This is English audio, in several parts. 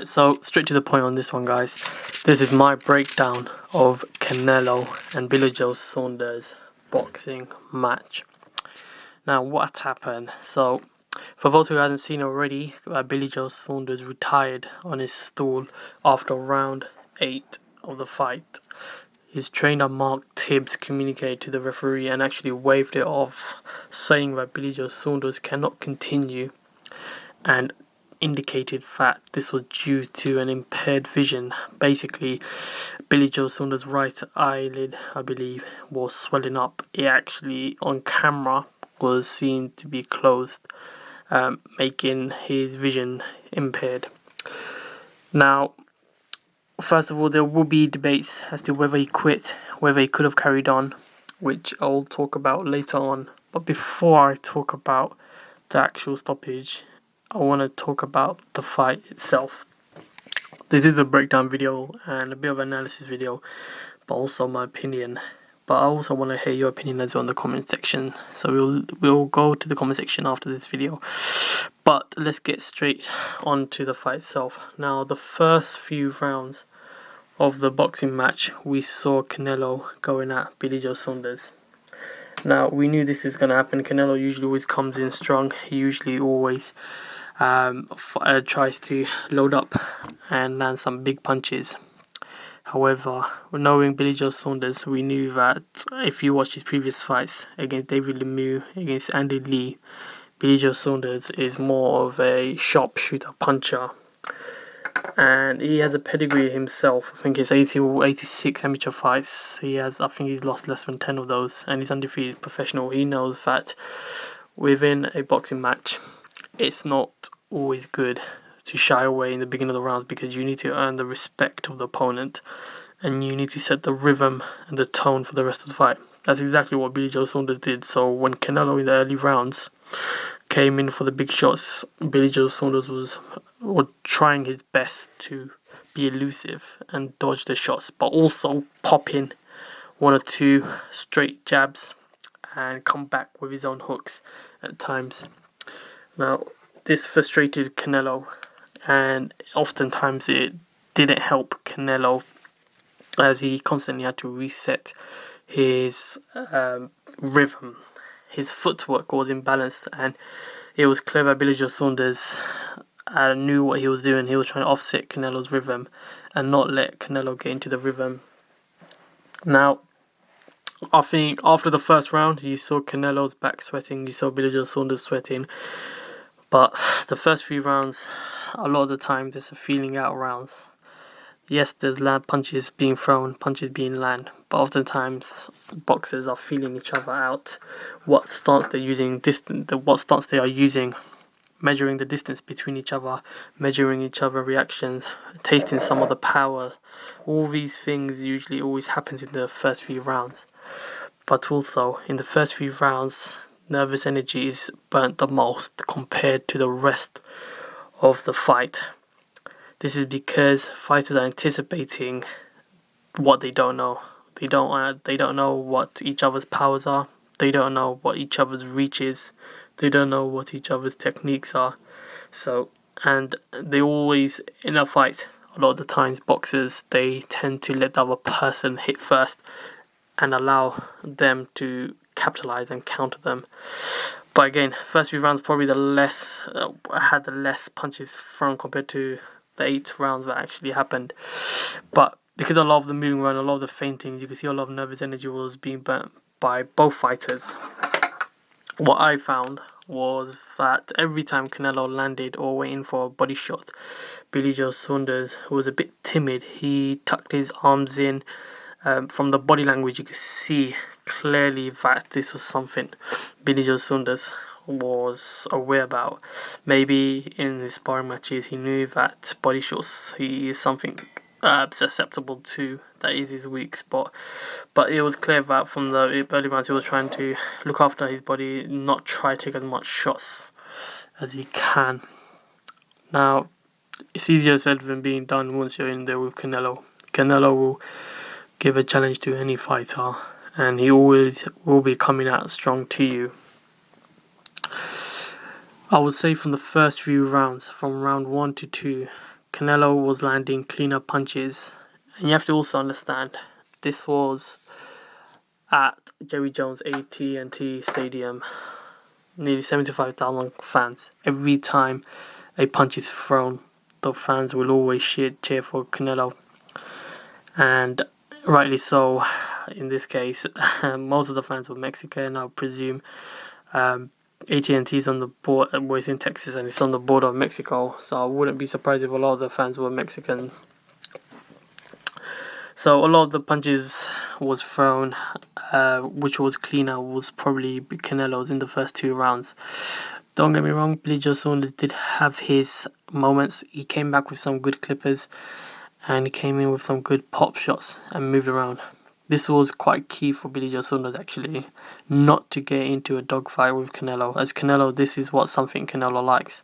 Right, so straight to the point on this one, guys. This is my breakdown of Canelo and Joe Saunders boxing match. Now, what's happened? So, for those who haven't seen already, Joe Saunders retired on his stool after round 8 of the fight. His trainer Mark Tibbs communicated to the referee and actually waved it off, saying that Joe Saunders cannot continue, and indicated that this was due to an impaired vision. Basically, Joe Saunders' right eyelid, I believe, was swelling up. It actually, on camera, was seen to be closed, making his vision impaired. Now, first of all, there will be debates as to whether he quit, whether he could have carried on, which I'll talk about later on. But before I talk about the actual stoppage, I want to talk about the fight itself. This is a breakdown video and a bit of analysis video, but also my opinion. But I also want to hear your opinion as well in the comment section. So we'll go to the comment section after this video. But let's get straight on to the fight itself. Now, the first few rounds of the boxing match, we saw Canelo going at Joe Saunders. Now, we knew this is going to happen. Canelo usually always comes in strong. He usually always tries to load up and land some big punches. However, knowing Joe Saunders, we knew that if you watch his previous fights against David Lemieux, against Andy Lee, Joe Saunders is more of a sharpshooter puncher. And he has a pedigree himself. I think it's 80 or 86 amateur fights. I think he's lost less than 10 of those, and he's undefeated professional. He knows that within a boxing match, it's not always good to shy away in the beginning of the rounds, because you need to earn the respect of the opponent and you need to set the rhythm and the tone for the rest of the fight. That's exactly what Joe Saunders did. So when Canelo in the early rounds came in for the big shots, Joe Saunders was trying his best to be elusive and dodge the shots, but also pop in one or two straight jabs and come back with his own hooks at times. Now, this frustrated Canelo, and oftentimes it didn't help Canelo, as he constantly had to reset his rhythm. His footwork was imbalanced, and it was clear that Joe Saunders knew what he was doing. He was trying to offset Canelo's rhythm and not let Canelo get into the rhythm. Now, I think after the first round, you saw Canelo's back sweating, you saw Joe Saunders sweating. But the first few rounds, a lot of the time, there's a feeling out rounds. Yes, there's punches being thrown, punches being landed, but oftentimes boxers are feeling each other out. What stance they're using, what stance they are using, measuring the distance between each other, measuring each other's reactions, tasting some of the power. All these things usually always happens in the first few rounds. But also, in the first few rounds, nervous energy is burnt the most compared to the rest of the fight. This is because fighters are anticipating what they don't know. They don't know what each other's powers are. They don't know what each other's reach is. They don't know what each other's techniques are. And they always, in a fight, a lot of the times boxers, they tend to let the other person hit first and allow them to capitalize and counter them. But again, first few rounds probably had the less punches thrown compared to the 8 rounds that actually happened. But because a lot of the moving around, a lot of the feinting, you can see a lot of nervous energy was being burnt by both fighters. What I found was that every time Canelo landed or went in for a body shot, Joe Saunders was a bit timid. He tucked his arms in. From the body language, you could see clearly that this was something Joe Saunders was aware about. Maybe in his sparring matches, he knew that body shots he is something susceptible to. That is his weak spot. But it was clear that from the early rounds, he was trying to look after his body, not try to take as much shots as he can. Now, it's easier said than being done once you're in there with Canelo. Canelo will give a challenge to any fighter, and he always will be coming out strong to you. I would say from the first few rounds, from round 1 to 2, Canelo was landing cleaner punches. And you have to also understand, this was at Jerry Jones AT&T Stadium. Nearly 75,000 fans. Every time a punch is thrown, the fans will always cheer for Canelo. And rightly so in this case. Most of the fans were Mexican, I presume. AT&T is on the board, well, it's in Texas and it's on the border of Mexico, so I wouldn't be surprised if a lot of the fans were Mexican. So a lot of the punches was thrown, which was cleaner, was probably Canelo's in the first 2 rounds. Don't get me wrong, Billy Joe Saunders did have his moments. He came back with some good clippers and he came in with some good pop shots and moved around. This was quite key for Billy Joe Saunders actually, not to get into a dogfight with Canelo. As Canelo, this is something Canelo likes.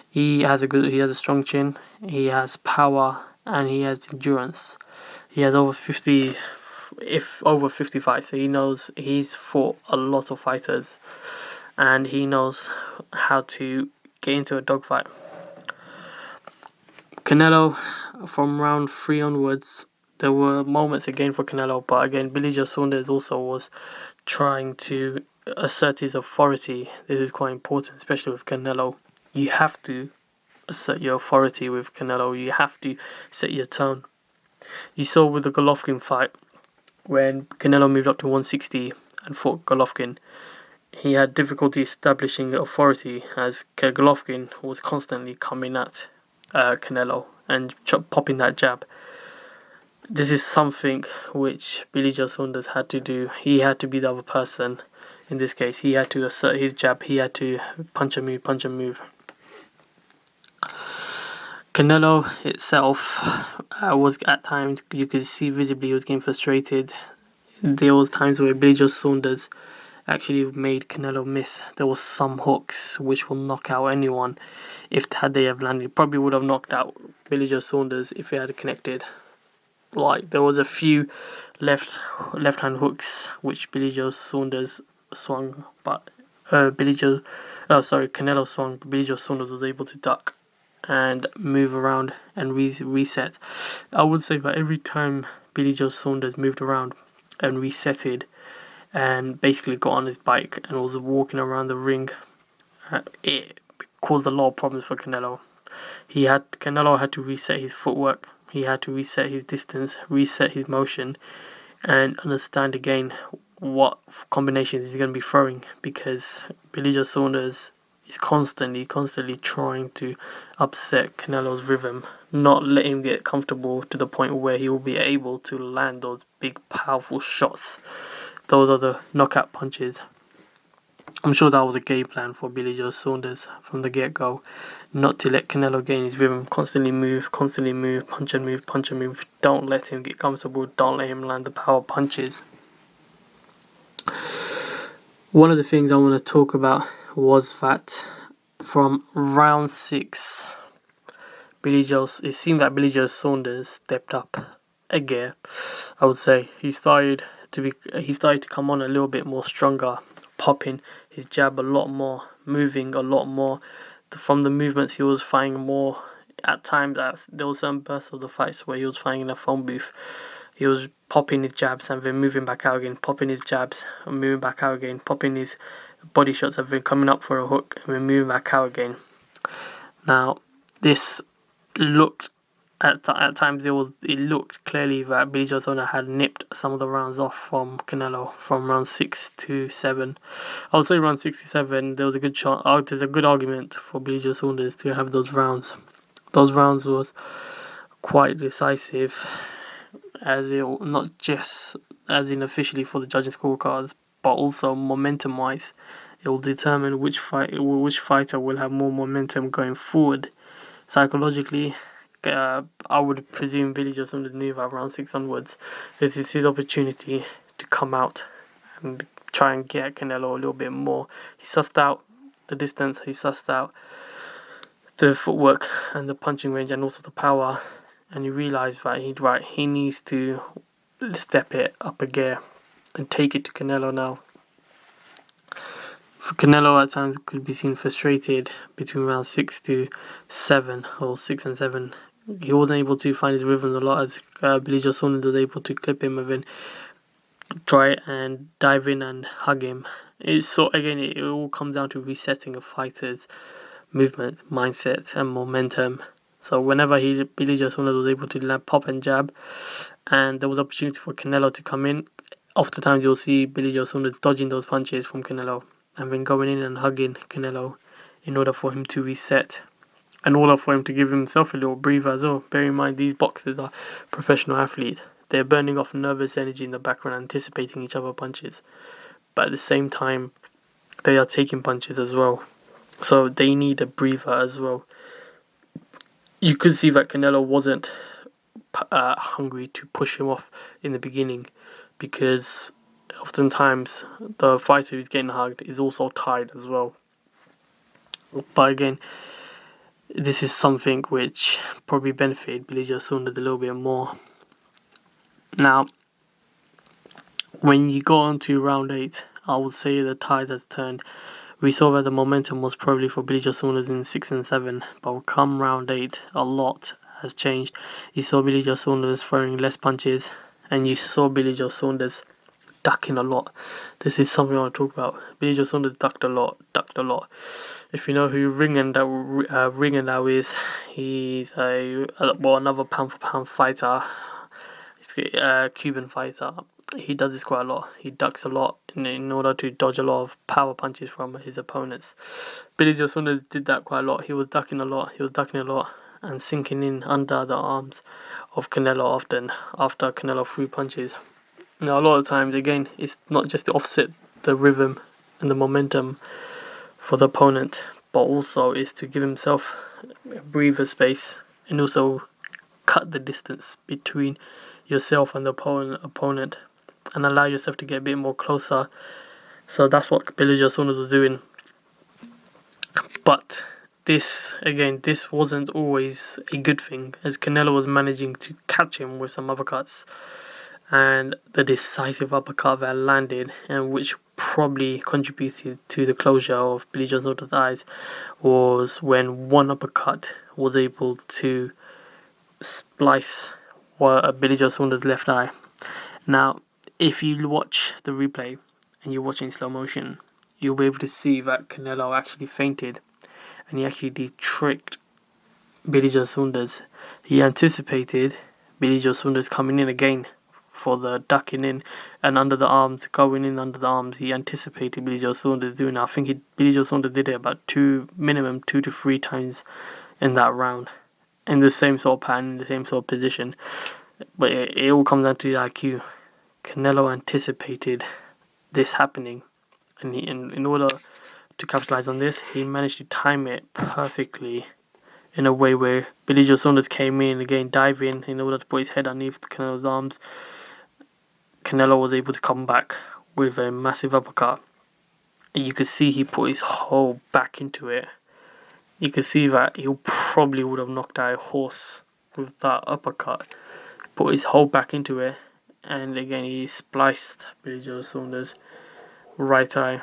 He has a strong chin, he has power, and he has endurance. He has over 50 fights, so he knows he's fought a lot of fighters, and he knows how to get into a dogfight. Canelo, from round 3 onwards, there were moments again for Canelo, but again, Billy Joe Saunders also was trying to assert his authority. This is quite important, especially with Canelo. You have to assert your authority with Canelo. You have to set your tone. You saw with the Golovkin fight, when Canelo moved up to 160 and fought Golovkin, he had difficulty establishing authority as Golovkin was constantly coming at Canelo and popping that jab. This is something which Billy Joe Saunders had to do. He had to be the other person. In this case, he had to assert his jab. He had to punch and move. Canelo itself was at times, you could see visibly he was getting frustrated. There was times where Billy Joe Saunders actually made Canelo miss. There was some hooks which will knock out anyone. Had they have landed, probably would have knocked out Billy Joe Saunders if it had connected. Like, there was a few left-hand hooks which Billy Joe Saunders swung, but Canelo swung, but Billy Joe Saunders was able to duck and move around and reset. I would say that every time Billy Joe Saunders moved around and resetted and basically got on his bike and was walking around the ring, it caused a lot of problems for Canelo. Canelo had to reset his footwork. He had to reset his distance, reset his motion, and understand again what combinations he's going to be throwing, because Billy Joe Saunders is constantly trying to upset Canelo's rhythm, not let him get comfortable to the point where he will be able to land those big, powerful shots. Those are the knockout punches. I'm sure that was a game plan for Billy Joe Saunders from the get-go, not to let Canelo gain his rhythm, constantly move, punch and move. Don't let him get comfortable, don't let him land the power punches. One of the things I want to talk about was that from round 6, it seemed that Billy Joe Saunders stepped up a gear. I would say he started to come on a little bit more stronger, popping his jab a lot more, moving a lot more. From the movements, he was fighting more. At times, there was some bursts of the fights where he was fighting in a phone booth. He was popping his jabs and then moving back out again, popping his jabs and moving back out again, popping his body shots and then coming up for a hook and then moving back out again. Now, this looked at times it looked clearly that Billy Joe Saunders had nipped some of the rounds off from Canelo from round 6 to 7. I would say round 6 to 7 there was a good shot. There's a good argument for Billy Joe Saunders to have those rounds. Those rounds was quite decisive, as it not just as in officially for the judging scorecards, but also momentum wise. It will determine which fighter will have more momentum going forward. Psychologically, I would presume Billy Joe Saunders knew that round 6 onwards, this is his opportunity to come out and try and get Canelo a little bit more. He sussed out the distance, he sussed out the footwork and the punching range and also the power, and he realised that he needs to step it up a gear and take it to Canelo now. For Canelo, at times could be seen frustrated between round 6 to 7 or 6 and 7. he wasn't able to find his rhythm a lot, as Billy Joe Saunders was able to clip him and then try and dive in and hug him. It all comes down to resetting a fighter's movement, mindset, and momentum. So whenever Billy Joe Saunders was able to land pop and jab, and there was opportunity for Canelo to come in, oftentimes you'll see Billy Joe Saunders dodging those punches from Canelo and then going in and hugging Canelo in order for him to reset, in order for him to give himself a little breather as well. Bear in mind, these boxers are professional athletes. They're burning off nervous energy in the background, anticipating each other's punches. But at the same time, they are taking punches as well. So they need a breather as well. You could see that Canelo wasn't hungry to push him off in the beginning, because oftentimes the fighter who's getting hugged is also tired as well. But again, this is something which probably benefited Billy Joe Saunders a little bit more. Now, when you go on to round 8, I would say the tide has turned. We saw that the momentum was probably for Billy Joe Saunders in 6 and 7, but come round 8, a lot has changed. You saw Billy Joe Saunders throwing less punches, and you saw Billy Joe Saunders ducking a lot. This is something I want to talk about. Billy Joe Saunders ducked a lot. If you know who Ringenau is, he's another pound for pound fighter. He's a Cuban fighter. He does this quite a lot. He ducks a lot in order to dodge a lot of power punches from his opponents. Billy Joe Saunders did that quite a lot. He was ducking a lot, and sinking in under the arms of Canelo often after Canelo threw punches. Now, a lot of times, again, it's not just to offset the rhythm and the momentum for the opponent, but also is to give himself a breather space, and also cut the distance between yourself and the opponent and allow yourself to get a bit more closer. So that's what Billy Joe Saunders was doing. But this wasn't always a good thing, as Canelo was managing to catch him with some uppercuts. And the decisive uppercut that landed, and which probably contributed to the closure of Billy Joe Saunders' eyes, was when one uppercut was able to splice Billy Joe Saunders' left eye. Now, if you watch the replay and you watch in slow motion, you'll be able to see that Canelo actually feinted, and he actually tricked Billy Joe Saunders. He anticipated Billy Joe Saunders coming in again for the ducking in and going in under the arms. He anticipated Billy Joe Saunders doing that. I think Billy Joe Saunders did it about minimum 2 to 3 times in that round, in the same sort of pattern, in the same sort of position. But it all comes down to the IQ. Canelo anticipated this happening, and in order to capitalize on this, he managed to time it perfectly in a way where Billy Joe Saunders came in again, dive in order to put his head underneath Canelo's arms. Canelo was able to come back with a massive uppercut. You could see he put his whole back into it. You could see that he probably would have knocked out a horse with that uppercut. Put his whole back into it, and again he spliced Billy Joe Saunders' right eye.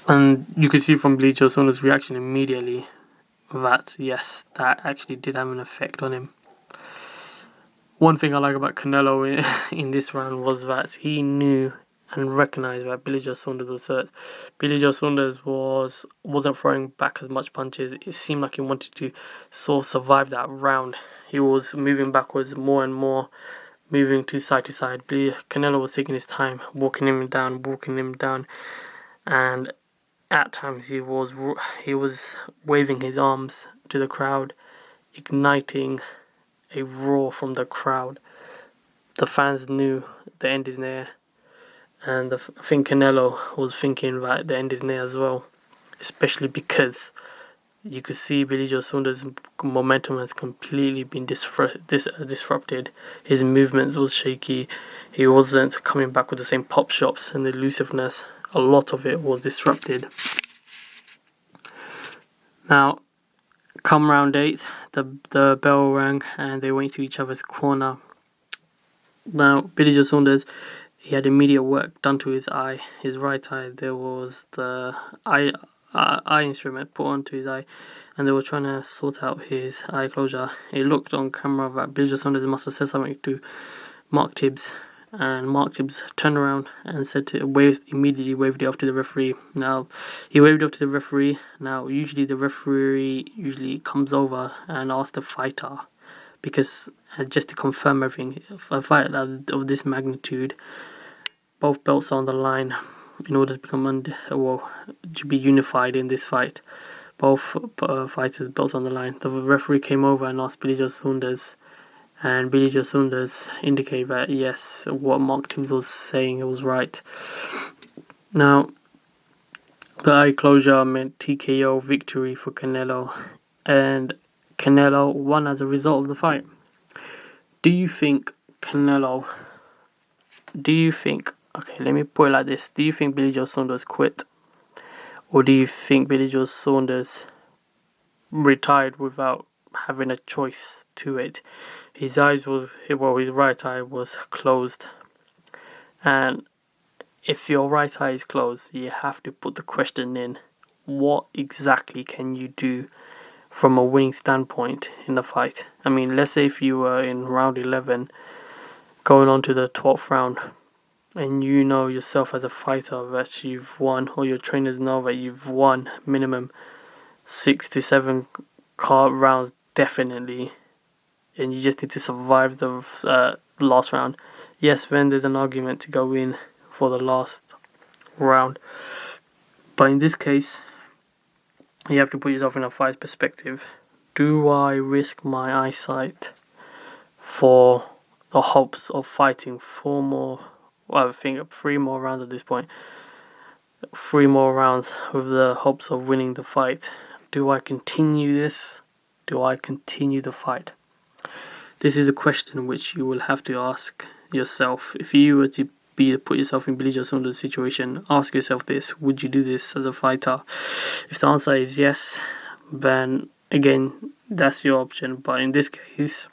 And you could see from Billy Joe Saunders' reaction immediately that yes, that actually did have an effect on him. One thing I like about Canelo in this round was that he knew and recognized that Billy Joe Saunders was hurt. Billy Joe Saunders wasn't throwing back as much punches. It seemed like he wanted to sort of survive that round. He was moving backwards more and more, moving to side. Canelo was taking his time, walking him down, and at times he was waving his arms to the crowd, igniting a roar from the crowd. The fans knew the end is near, and I think Canelo was thinking that the end is near as well, especially because you could see Billy Joe Saunders' momentum has completely been disrupted. His movements was shaky. He wasn't coming back with the same pop shots and elusiveness. A lot of it was disrupted. Now, come round 8, the bell rang and they went to each other's corner. Now, Billy Joe Saunders, he had immediate work done to his eye, his right eye. There was the eye instrument put onto his eye, and they were trying to sort out his eye closure. It looked on camera that Billy Joe Saunders must have said something to Mark Tibbs, and Mark Tibbs turned around and said immediately waved it off to the referee. Now, he waved it off to the referee. Now, usually the referee comes over and asks the fighter, because just to confirm everything, a fight of this magnitude, both belts are on the line in order to become to be unified in this fight. Both fighters' belts on the line. The referee came over and asked Billy Joe Saunders, and Billy Joe Saunders indicated that yes, what Mark Tibbs was saying, it was right. Now, the eye closure meant TKO victory for Canelo, and Canelo won as a result of the fight. Do you think, okay, let me put it like this. Do you think Billy Joe Saunders quit? Or do you think Billy Joe Saunders retired without having a choice to it? His right eye was closed. And if your right eye is closed, you have to put the question in, what exactly can you do from a winning standpoint in the fight? I mean, let's say if you were in round 11, going on to the 12th round, and you know yourself as a fighter that you've won, or your trainers know that you've won minimum 6 to 7 rounds definitely, and you just need to survive the last round. Yes, then there's an argument to go in for the last round, but in this case, you have to put yourself in a fight perspective. Do I risk my eyesight for the hopes of fighting 3 more rounds at this point? 3 more rounds with the hopes of winning the fight. Do I continue this? Do I continue the fight? This is a question which you will have to ask yourself. If you were to put yourself in Billy Joe Saunders' situation, ask yourself this: would you do this as a fighter? If the answer is yes, then again, that's your option. But in this case,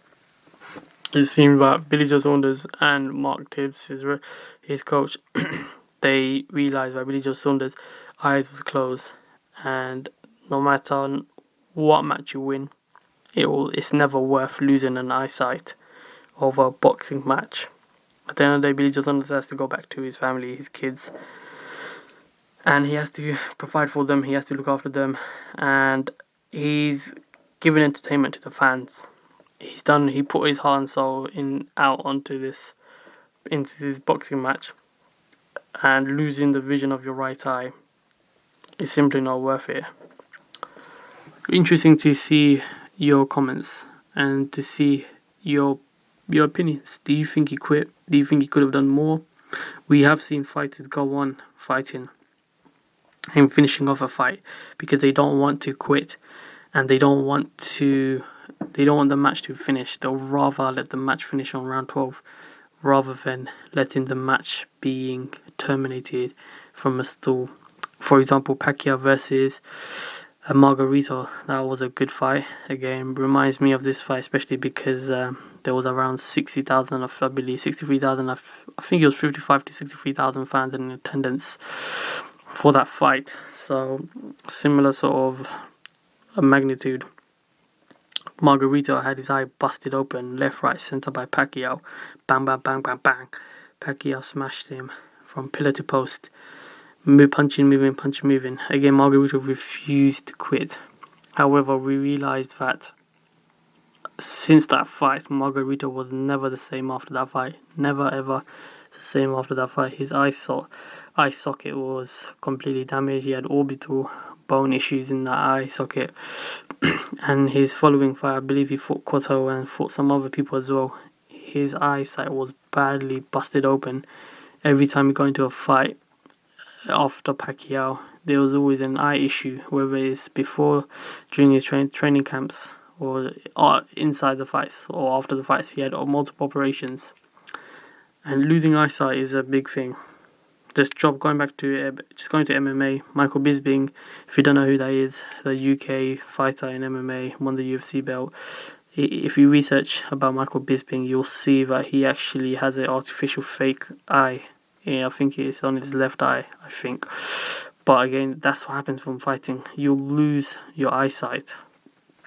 it seems that Billy Joe Saunders and Mark Tibbs, his coach, they realised that Billy Joe Saunders' eyes was closed, and no matter what match you win, it's never worth losing an eyesight over a boxing match. At the end of the day, Billy Joe Saunders has to go back to his family, his kids, and he has to provide for them, he has to look after them, and he's giving entertainment to the fans. He put his heart and soul into this boxing match, and losing the vision of your right eye is simply not worth it. Interesting to see your comments and to see your opinions. Do you think he quit? Do you think he could have done more? We have seen fighters go on fighting and finishing off a fight because they don't want to quit, and they don't want the match to finish. They'll rather let the match finish on round 12 rather than letting the match being terminated from a stool. For example, Pacquiao versus Margarito, that was a good fight. Again, reminds me of this fight, especially because there was around 60,000, I believe, 63,000, I think it was 55 to 63,000 fans in attendance for that fight. So, similar sort of a magnitude. Margarito had his eye busted open, left, right, centre by Pacquiao. Bang, bang, bang, bang, bang. Pacquiao smashed him from pillar to post. Punching, moving. Again, Margarito refused to quit. However, we realised that since that fight, Margarito was never the same after that fight. Never ever the same after that fight. His eye socket was completely damaged. He had orbital bone issues in that eye socket. And his following fight, I believe he fought Cotto and fought some other people as well. His eyesight was badly busted open. Every time he got into a fight after Pacquiao, there was always an eye issue, whether it's before, during his training camps, or inside the fights, or after the fights. He had multiple operations. And losing eyesight is a big thing. Going to MMA, Michael Bisping, if you don't know who that is, the UK fighter in MMA, won the UFC belt. If you research about Michael Bisping, you'll see that he actually has an artificial fake eye. Yeah, I think it's on his left eye, But again, that's what happens from fighting. You'll lose your eyesight.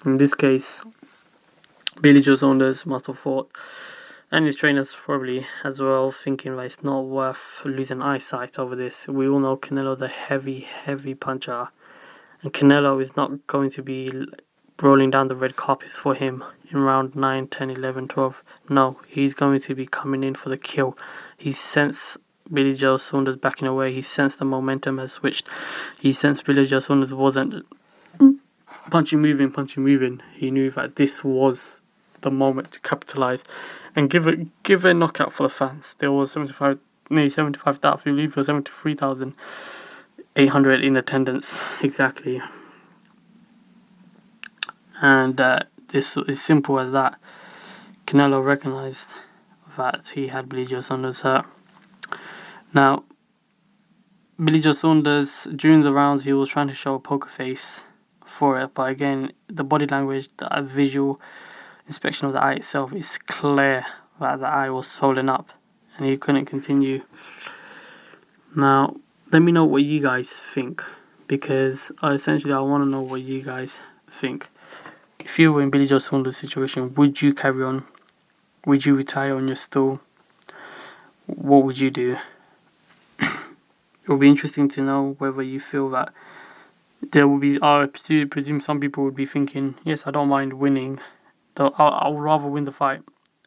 In this case, Billy Joe Saunders must have fought, and his trainers probably as well, thinking that it's not worth losing eyesight over this. We all know Canelo, the heavy puncher, and Canelo is not going to be rolling down the red carpets for him in round 9, 10, 11, 12. No, he's going to be coming in for the kill. He sensed Billy Joe Saunders backing away. He sensed the momentum has switched. He sensed Billy Joe Saunders wasn't punching, moving. He knew that this was the moment to capitalize and give a knockout for the fans. There was nearly 75,000, I believe it was 73,800 in attendance exactly. And this is simple as that. Canelo recognized that he had Billy Joe Saunders hurt. Now, Billy Joe Saunders, during the rounds, he was trying to show a poker face for it, but again, the body language, the visual inspection of the eye itself is clear that the eye was swollen up and he couldn't continue. Now, let me know what you guys think, because essentially I want to know what you guys think. If you were in Billy Joe Saunders' situation, would you carry on? Would you retire on your stool? What would you do? It will be interesting to know whether you feel that there will be, I presume some people would be thinking, yes, I don't mind winning. I'll rather win the fight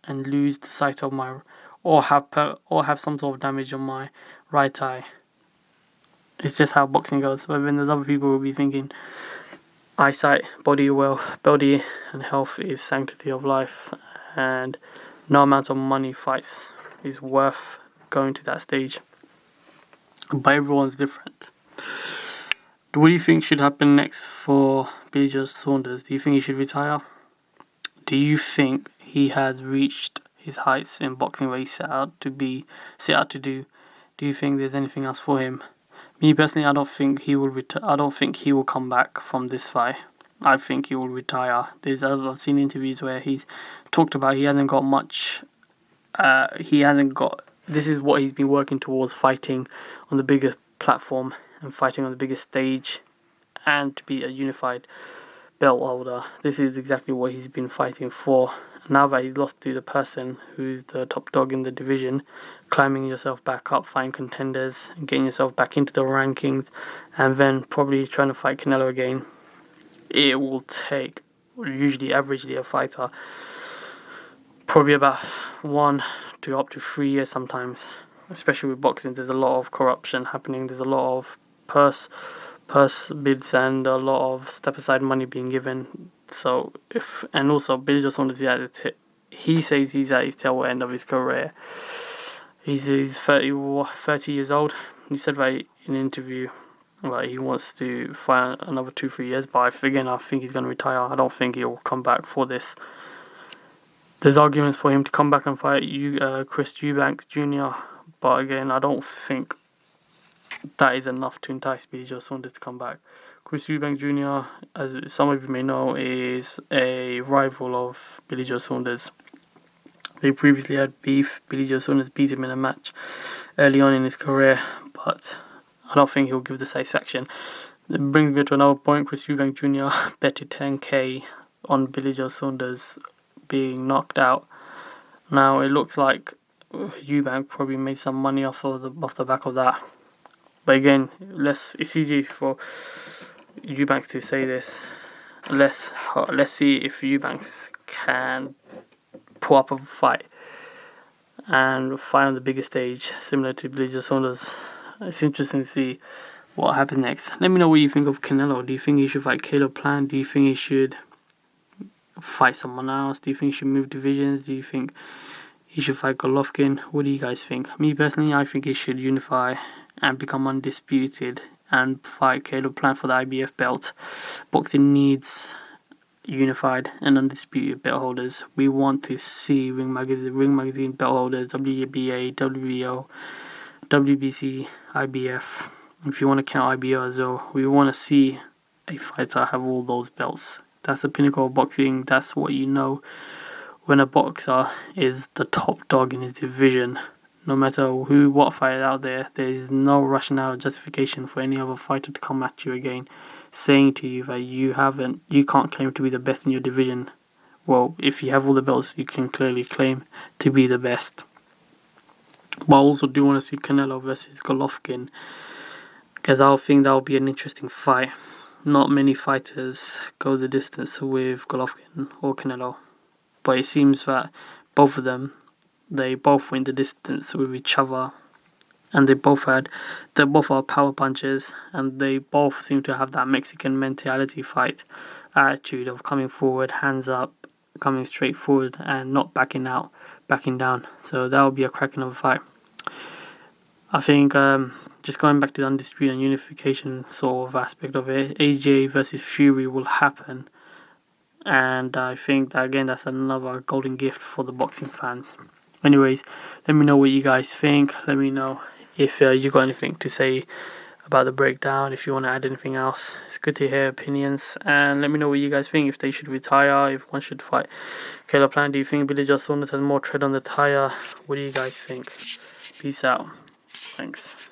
and lose the sight of my, or have some sort of damage on my right eye. It's just how boxing goes. But then there's other people who will be thinking, eyesight, body and health is sanctity of life, and no amount of money fights is worth going to that stage. But everyone's different. What do you think should happen next for Billy Joe Saunders? Do you think he should retire? Do you think he has reached his heights in boxing where he set out to do? Do you think there's anything else for him? Me personally, I don't think he will I don't think he will come back from this fight. I think he will retire. I've seen interviews where he's talked about he hasn't got much. This is what he's been working towards: fighting on the biggest platform and fighting on the biggest stage, and to be a unified belt holder. This is exactly what he's been fighting for. Now that he's lost to the person who's the top dog in the division, climbing yourself back up, fighting contenders, and getting yourself back into the rankings, and then probably trying to fight Canelo again, it will take, usually averagely, a fighter probably about 1 to up to 3 years sometimes. Especially with boxing, there's a lot of corruption happening. There's a lot of purse bids and a lot of step aside money being given. So also Billy Joe Saunders, he says he's at his tail end of his career. He's 30 years old. He said that in an interview, like, he wants to fight another 2-3 years. But I think he's going to retire. I don't think he'll come back for this. There's arguments for him to come back and fight Chris Eubanks Jr. But again, I don't think that is enough to entice Billy Joe Saunders to come back. Chris Eubanks Jr., as some of you may know, is a rival of Billy Joe Saunders. They previously had beef. Billy Joe Saunders beat him in a match early on in his career, but I don't think he'll give the satisfaction. It brings me to another point. Chris Eubanks Jr. betted 10k on Billy Joe Saunders being knocked out. Now it looks like Eubank probably made some money off the back of that. But again, it's easy for Eubanks to say this. Let's see if Eubanks can pull up a fight and fight on the biggest stage, similar to Billy Joe Saunders. It's interesting to see what happens next. Let me know what you think of Canelo. Do you think he should fight Caleb Plant? Do you think he should fight someone else? Do you think he should move divisions? Do you think he should fight Golovkin? What do you guys think? Me personally, I think he should unify and become undisputed and fight Caleb Plant for the IBF belt. Boxing needs unified and undisputed belt holders. We want to see Ring Magazine belt holders, WBA, WBO, WBC, IBF. If you want to count IBO as well, we want to see a fighter have all those belts. That's the pinnacle of boxing. That's what you know when a boxer is the top dog in his division. No matter what fighter out there, there is no rationale or justification for any other fighter to come at you again, saying to you that you can't claim to be the best in your division. Well, if you have all the belts, you can clearly claim to be the best. But I also do want to see Canelo versus Golovkin, because I think that will be an interesting fight. Not many fighters go the distance with Golovkin or Canelo, but it seems that both of them, they both went the distance with each other, and they both are power punchers, and they both seem to have that Mexican mentality fight attitude of coming forward, hands up, coming straight forward, and not backing down. So that will be a cracking of a fight. I think just going back to the undisputed and unification sort of aspect of it, AJ versus Fury will happen, and I think that again that's another golden gift for the boxing fans. Anyways, let me know what you guys think. Let me know if you got anything to say about the breakdown. If you want to add anything else, it's good to hear opinions. And let me know what you guys think. If they should retire, if one should fight Caleb Plant. Do you think Billy Joe Saunders has more tread on the tire? What do you guys think? Peace out. Thanks.